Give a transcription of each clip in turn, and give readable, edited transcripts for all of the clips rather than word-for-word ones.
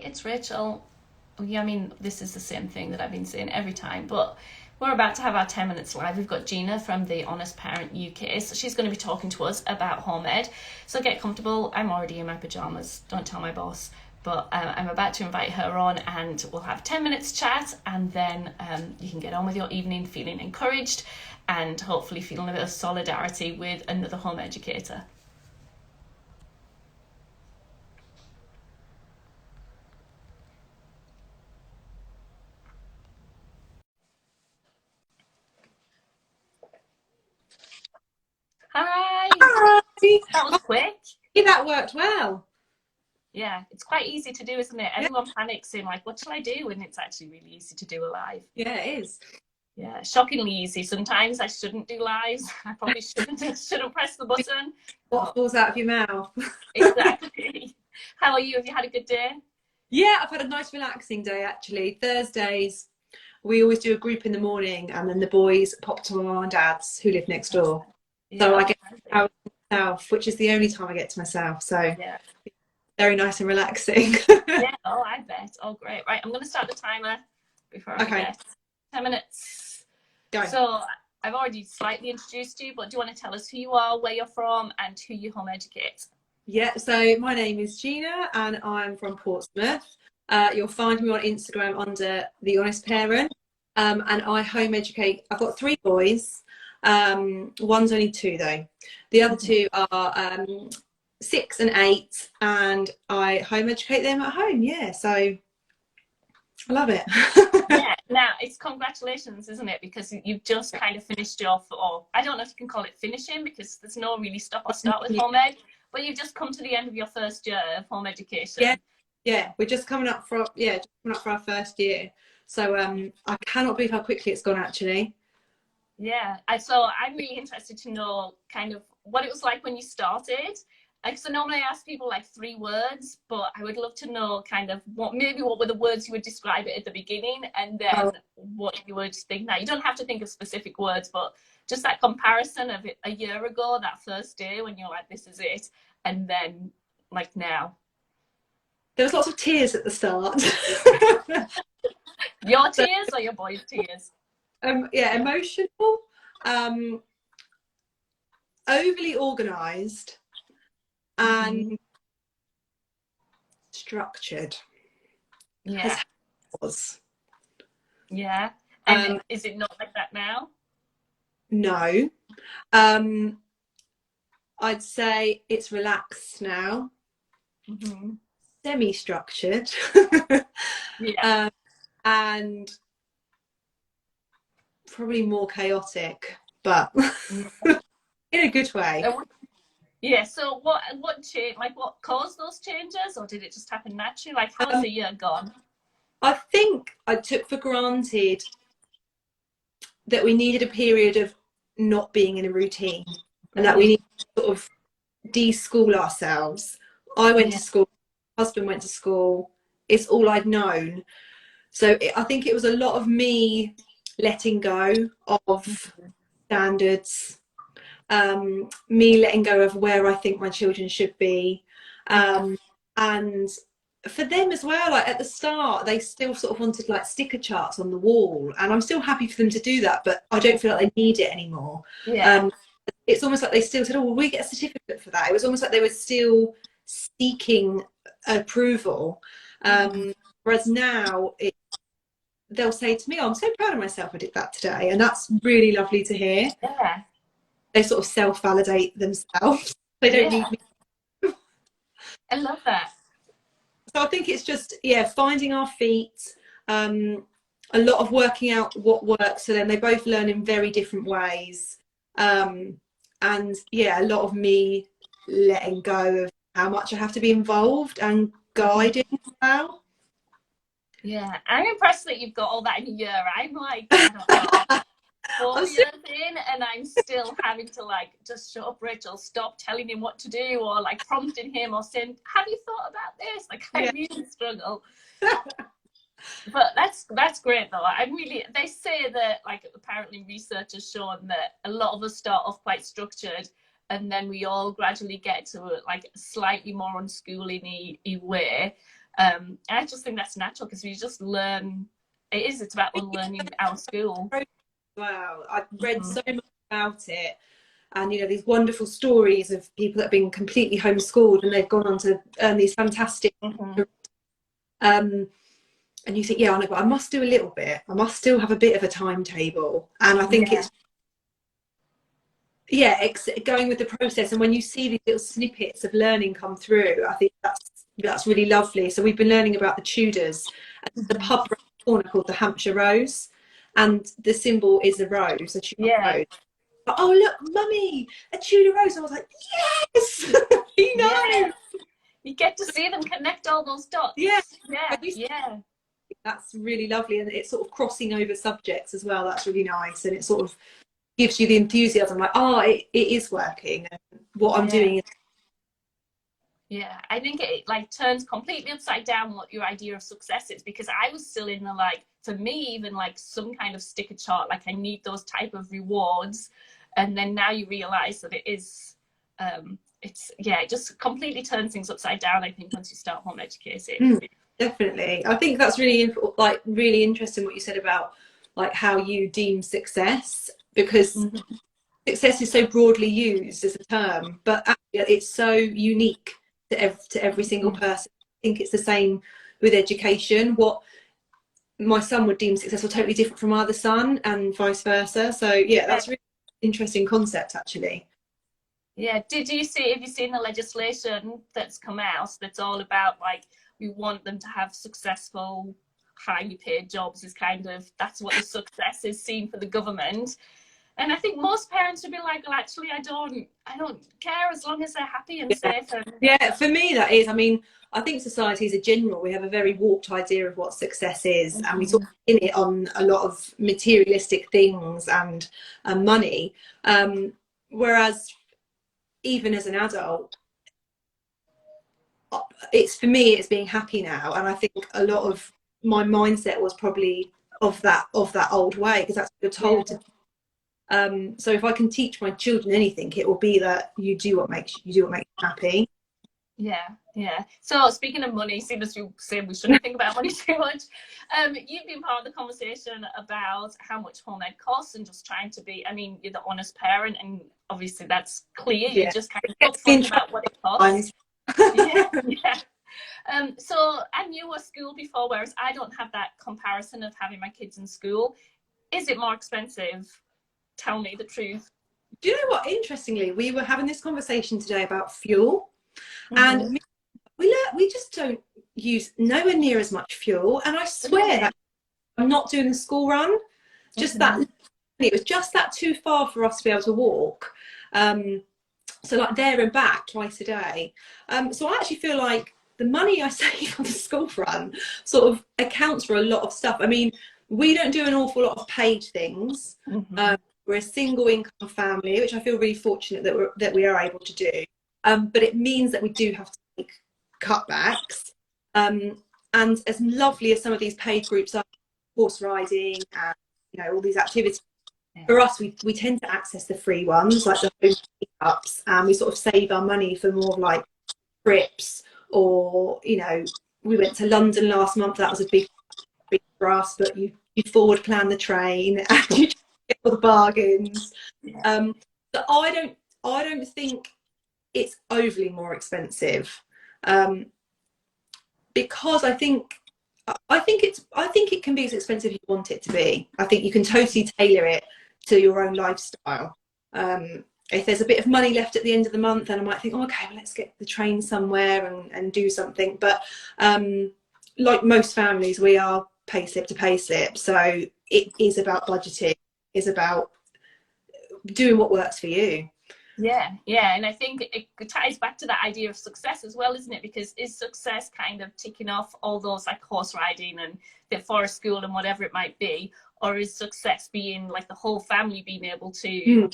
it's Rachel. Yeah, I mean, this is the same thing that I've been saying every time, but we're about to have our 10 minutes live. We've got Gina from the Honest Parent UK, so she's going to be talking to us about home ed. So get comfortable. I'm already in my pajamas, don't tell my boss, but I'm about to invite her on and we'll have 10 minutes chat, and then you can get on with your evening feeling encouraged and hopefully feeling a bit of solidarity with another home educator. Hi! Hi. That was quick. Yeah, that worked well. Yeah, it's quite easy to do, isn't it? Yeah, Everyone panics in like, what shall I do? And it's actually really easy to do a live. yeah, it is. Yeah, shockingly easy. Sometimes I shouldn't do lives. I probably shouldn't press the button. What falls out of your mouth? Exactly. How are you? Have you had a good day? Yeah, I've had a nice relaxing day actually. Thursdays, we always do a group in the morning and then the boys pop to my mum and dad's who live next door. So I Yeah. get out to myself, which is the only time I get to myself. So Yeah. very nice and relaxing. Yeah. Oh, I bet. Oh, great. Right. I'm going to start the timer before I Okay, forget. 10 minutes. go. So I've already slightly introduced you, but do you want to tell us who you are, where you're from, and who you home educate? Yeah, so my name is Gina and I'm from Portsmouth. You'll find me on Instagram under The Honest Parent. And I home educate. I've got three boys. One's only two though. The other two are 6 and 8, and I home educate them at home. Yeah, so I love it. Yeah, now it's congratulations, isn't it? Because you've just kind of finished off, or I don't know if you can call it finishing because there's no really stop or start with home ed, but you've just come to the end of your first year of home education. Yeah, yeah, we're just coming up for our first year. So I cannot believe how quickly it's gone actually. Yeah, so I'm really interested to know kind of what it was like when you started. Like, so normally I ask people like 3 words, but I would love to know kind of what were the words you would describe it at the beginning, and then Oh, what you would think now. You don't have to think of specific words, but just that comparison of it a year ago, that first day when you're like, this is it, and then like now. there was lots of tears at the start. Your tears or your boys' tears? Yeah, emotional, um, overly organised, and structured. As Yeah. was. Yeah. And Um, is it not like that now? no, I'd say it's relaxed now, semi-structured, Yeah. and probably more chaotic, but in a good way. Yeah, so what changed, like what caused those changes, or did it just happen naturally? Like, how has the year gone? I think I took for granted that we needed a period of not being in a routine and that we need to sort of de-school ourselves. I went to Yeah. school, my husband went to school, it's all I'd known. So I think it was a lot of me letting go of standards, me letting go of where I think my children should be. And for them as well, like at the start, they still sort of wanted like sticker charts on the wall, and I'm still happy for them to do that, but I don't feel like they need it anymore. Yeah. It's almost like they still said, "Oh, will we get a certificate for that?" It was almost like they were still seeking approval. Whereas now, they'll say to me, "Oh, I'm so proud of myself. I did that today," and that's really lovely to hear. Yeah. They sort of self-validate themselves. They don't need me. I love that. So I think it's just, yeah, finding our feet, a lot of working out what works for them. They both learn in very different ways. And yeah, a lot of me letting go of how much I have to be involved and guiding as well. Yeah, I'm impressed that you've got all that in a year. I'm like, I don't know, four I'm still, years in, and I'm still having to like just shut up, Rachel, stop telling him what to do, or like prompting him or saying, have you thought about this? Like, I yeah. really struggle. But that's great though. I'm really, they say that like apparently research has shown that a lot of us start off quite structured, and then we all gradually get to like a slightly more unschooling-y way. I just think that's natural because we just learn. It's about unlearning our school. Wow, I've read so much about it, and these wonderful stories of people that have been completely homeschooled and they've gone on to earn these fantastic and you think, yeah, I know, but I must do a little bit. I must still have a bit of a timetable. And I think it's going with the process. And when you see these little snippets of learning come through, I think that's really lovely. So we've been learning about the Tudors and the pub around the corner called the Hampshire Rose, and the symbol is a rose, a Tudor rose. But, oh look, mummy, a Tudor rose. I was like, yes, you know. Yeah. You get to see them connect all those dots. Yeah. That's really lovely, and it's sort of crossing over subjects as well. That's really nice, and it sort of gives you the enthusiasm, like, oh, it is working, and what I'm doing. Yeah, I think it like turns completely upside down what your idea of success is, because I was still in the like, for me, even like some kind of sticker chart, like I need those type of rewards, and then now you realize that it is it just completely turns things upside down, I think, once you start home educating. Definitely. I think that's really interesting what you said about like how you deem success, because success is so broadly used as a term, but actually it's so unique to every single person. I think it's the same with education. What my son would deem successful totally different from my other son, and vice versa. So yeah, that's a really interesting concept, actually. Yeah. Have you seen the legislation that's come out that's all about like, we want them to have successful, highly paid jobs, is kind of, that's what the success is seen for the government. And I think most parents would be like, well, actually, I don't care as long as they're happy and safe. Yeah, for me, that is, I mean, I think society as a general, we have a very warped idea of what success is, and we sort of pin it on a lot of materialistic things and money. Whereas even as an adult, for me, it's being happy now. And I think a lot of my mindset was probably of that old way, because that's what you're told to. So if I can teach my children anything, it will be that you do what makes you happy. Yeah. So speaking of money, seeing as you say we shouldn't think about money too much, you've been part of the conversation about how much home ed costs, and just trying to be, I mean, you're the honest parent, and obviously that's clear. You're just kind of upfront about what it costs. So I knew a school before, whereas I don't have that comparison of having my kids in school. Is it more expensive? Tell me the truth. Do you know what? Interestingly, we were having this conversation today about fuel, and we just don't use nowhere near as much fuel. And I swear that I'm not doing a school run. Just that it was just that too far for us to be able to walk. So like there and back twice a day. So I actually feel like the money I save on the school run sort of accounts for a lot of stuff. I mean, we don't do an awful lot of paid things. We're a single income family, which I feel really fortunate that we are able to do. But it means that we do have to make cutbacks. And as lovely as some of these paid groups are, horse riding and all these activities, for us, we tend to access the free ones, like the home pickups, and we sort of save our money for more like trips, or we went to London last month. That was a big for us, but you forward plan the train and you get all the bargains. But I don't think it's overly more expensive, because I think it can be as expensive as you want it to be. I think you can totally tailor it to your own lifestyle. If there's a bit of money left at the end of the month, then I might think, oh, okay, well, let's get the train somewhere and do something. But like most families, we are payslip to payslip, so it is about budgeting, is about doing what works for you. Yeah, and I think it ties back to that idea of success as well, isn't it? Because is success kind of ticking off all those like horse riding and the forest school and whatever it might be, or is success being like the whole family being able to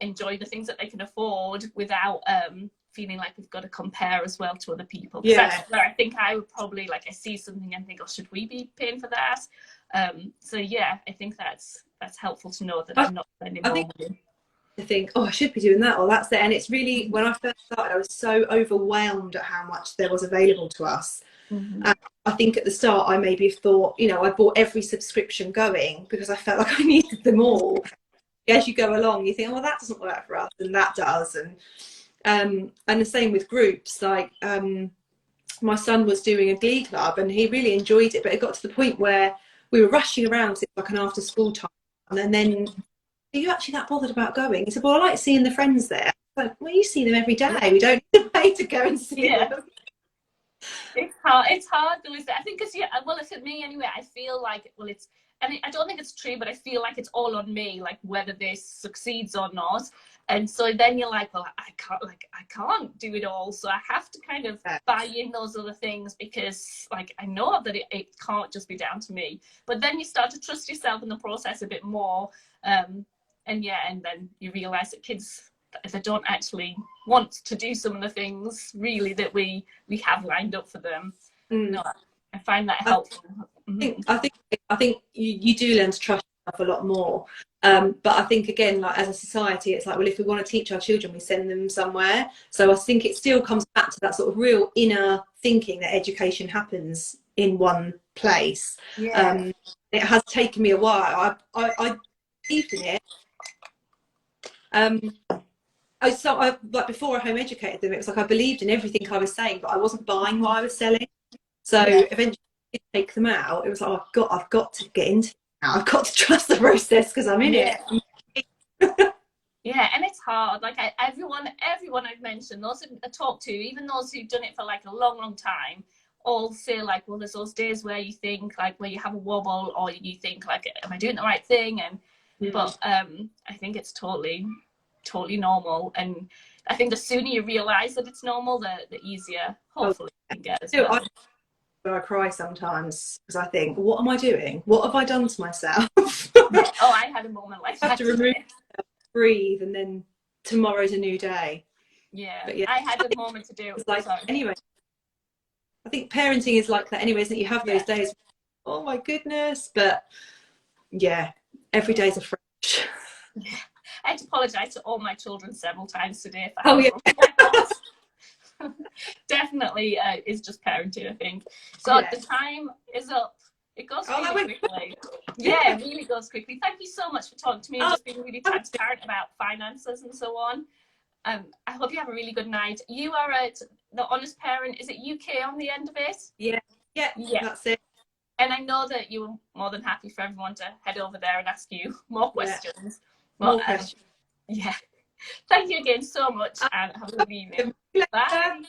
enjoy the things that they can afford without feeling like we've got to compare as well to other people? That's where I think I would probably, like, I see something and think, oh, should we be paying for that? So yeah, I think that's helpful to know that I'm not spending more money. I think, oh, I should be doing that, or that's it. And it's really, when I first started, I was so overwhelmed at how much there was available to us. Mm-hmm. I think at the start I maybe thought, you know, I bought every subscription going because I felt like I needed them all. As you go along, you think, oh, well, that doesn't work for us, and that does. And the same with groups. Like my son was doing a glee club and he really enjoyed it, but it got to the point where we were rushing around to like an after school time, and then, are you actually that bothered about going? He said, well, I like seeing the friends there. Like, well, you see them every day. We don't need to pay to go and see them. It's hard. It's hard though, is it? I think because well, it's at me anyway. I feel like, well, it's, and I don't think it's true, but I feel like it's all on me, like whether this succeeds or not. And so then you're like, well, I can't do it all, so I have to kind of buy in those other things because, like, I know that it can't just be down to me. But then you start to trust yourself in the process a bit more, and then you realise that kids, if they don't actually want to do some of the things really that we have lined up for them. No, I find that helpful. I think you do learn to trust yourself a lot more. But I think, again, like as a society, it's like, well, if we want to teach our children, we send them somewhere. So I think it still comes back to that sort of real inner thinking that education happens in one place. It has taken me a while. I believed in it. Like before I home educated them, it was like I believed in everything I was saying, but I wasn't buying what I was selling. So eventually I did take them out. It was like, I've got to get into it now. I've got to trust the process because I'm in it. Yeah, and it's hard. Like everyone I've mentioned, those I talk to, even those who've done it for like a long time, all say like, well, there's those days where you think like, where you have a wobble, or you think like, am I doing the right thing? And but I think it's totally normal, and I think the sooner you realise that it's normal, the easier hopefully you can get as well. I cry sometimes because I think, what am I doing? What have I done to myself? I had a moment like that. To remove, breathe, and then tomorrow's a new day. Yeah, but I had a moment to do it. Like, anyway, I think parenting is like that anyway, isn't it? You have those days, oh my goodness, but yeah, every day's a fresh. Yeah. I had to apologise to all my children several times today for definitely is just parenting, I think. So the time is up. It goes really quickly. Yeah, it really goes quickly. Thank you so much for talking to me and just being really transparent about finances and so on. I hope you have a really good night. You are at the Honest Parent, is it UK on the end of it? Yeah, that's it. And I know that you were more than happy for everyone to head over there and ask you more questions. More questions. Yeah. Thank you again so much, and have a good evening. Bye.